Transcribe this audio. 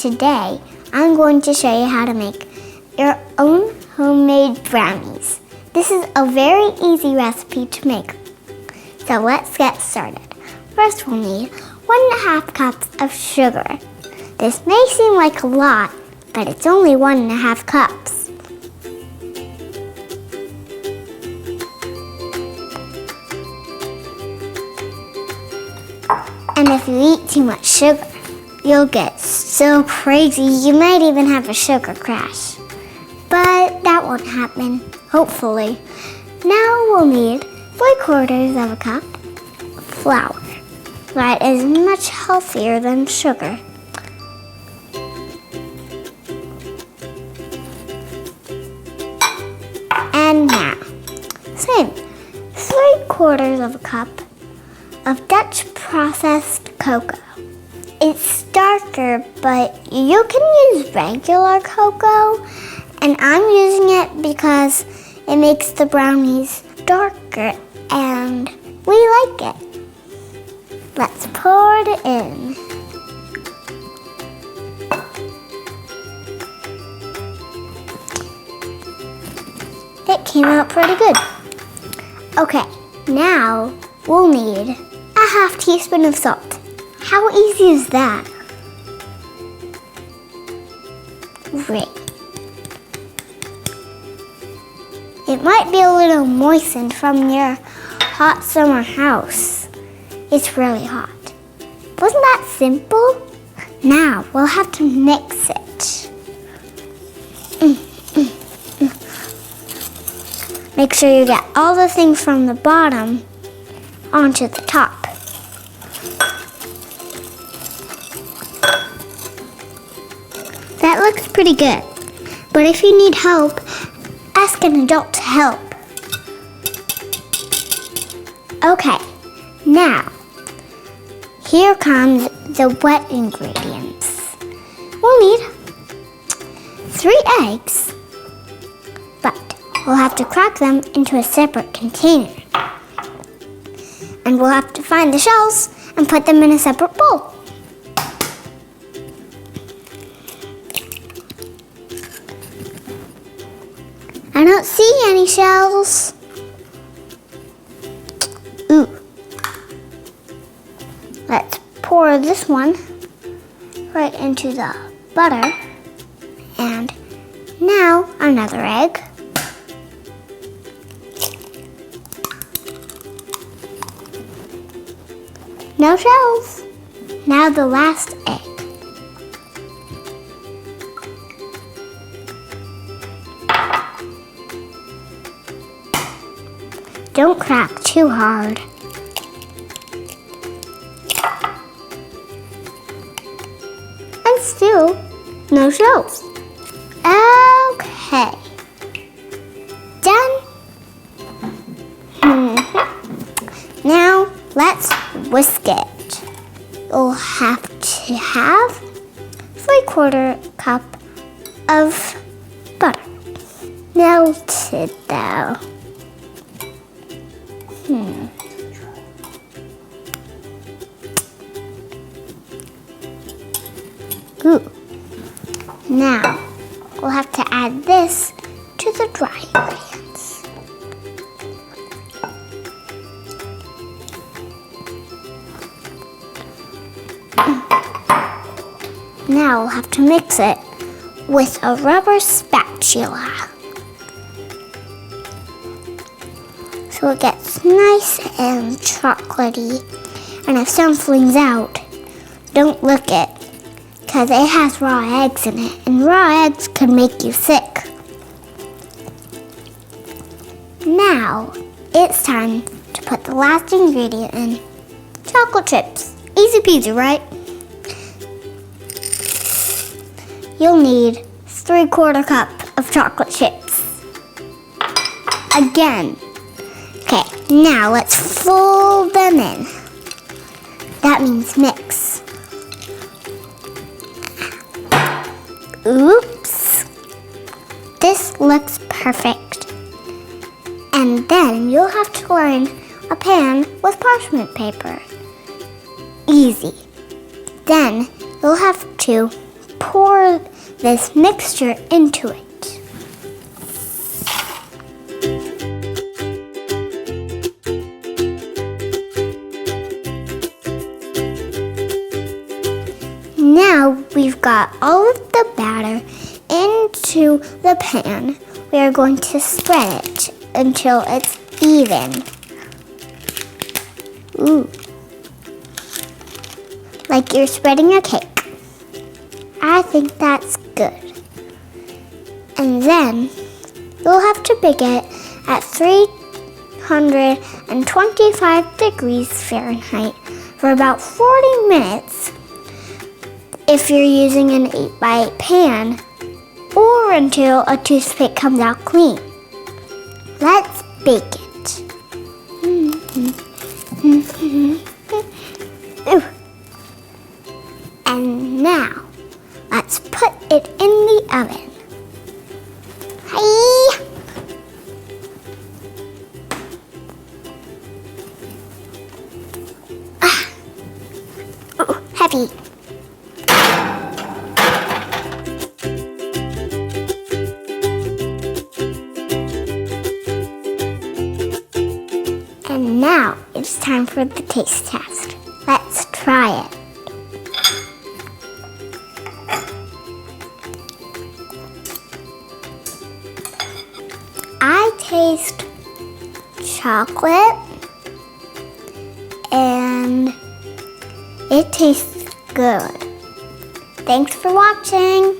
today I'm going to show you how to make your own homemade brownies. This is a very easy recipe to make. So let's get started. First we'll need 1.5 cups of sugar. This may seem like a lot, but it's only 1.5 cups. And if you eat too much sugar, you'll get so crazy you might even have a sugar crash. But that won't happen, hopefully. Now we'll need 3/4 cup of flour. That is much healthier than sugar. And now, same, 3/4 cup of Dutch processed cocoa. It's darker, but you can use regular cocoa, and I'm using it because it makes the brownies darker and we like it. Let's pour it in. It came out pretty good. Okay, now we'll need 1/2 teaspoon of salt. How easy is that? Great. It might be a little moistened from your hot summer house. It's really hot. Wasn't that simple? Now we'll have to mix it. Make sure you get all the things from the bottom onto the top. That looks pretty good, but if you need help, ask an adult to help. Okay, now, here comes the wet ingredients. We'll need 3 eggs, but we'll have to crack them into a separate container. And we'll have to find the shells and put them in a separate bowl. I don't see any shells. Ooh. Let's pour this one right into the butter. And now another egg. No shells. Now the last egg. Don't crack too hard. And still, no shells. Okay. Done? Now, let's whisk it. You'll have to have 3/4 cup of butter. Melted though. Ooh. Now, we'll have to add this to the dry ingredients. Now we'll have to mix it with a rubber spatula, so it gets nice and chocolatey. And if some flings out, don't lick it, because it has raw eggs in it, and raw eggs can make you sick. Now, it's time to put the last ingredient in. Chocolate chips. Easy peasy, right? You'll need 3/4 cup of chocolate chips. Again. Okay, now let's fold them in. That means mix. Oops. This looks perfect. And then you'll have to line a pan with parchment paper. Easy. Then you'll have to pour this mixture into it. Now we've got all of the batter into the pan. We are going to spread it until it's even. Ooh. Like you're spreading a cake. I think that's good. And then you'll have to bake it at 325 degrees Fahrenheit for about 40 minutes if you're using an 8x8 pan, or until a toothpick comes out clean. Let's bake it. Ooh. And now, let's put it in the oven. Hi! Ooh, heavy. And now it's time for the taste test. Let's try it. I taste chocolate and it tastes good. Thanks for watching.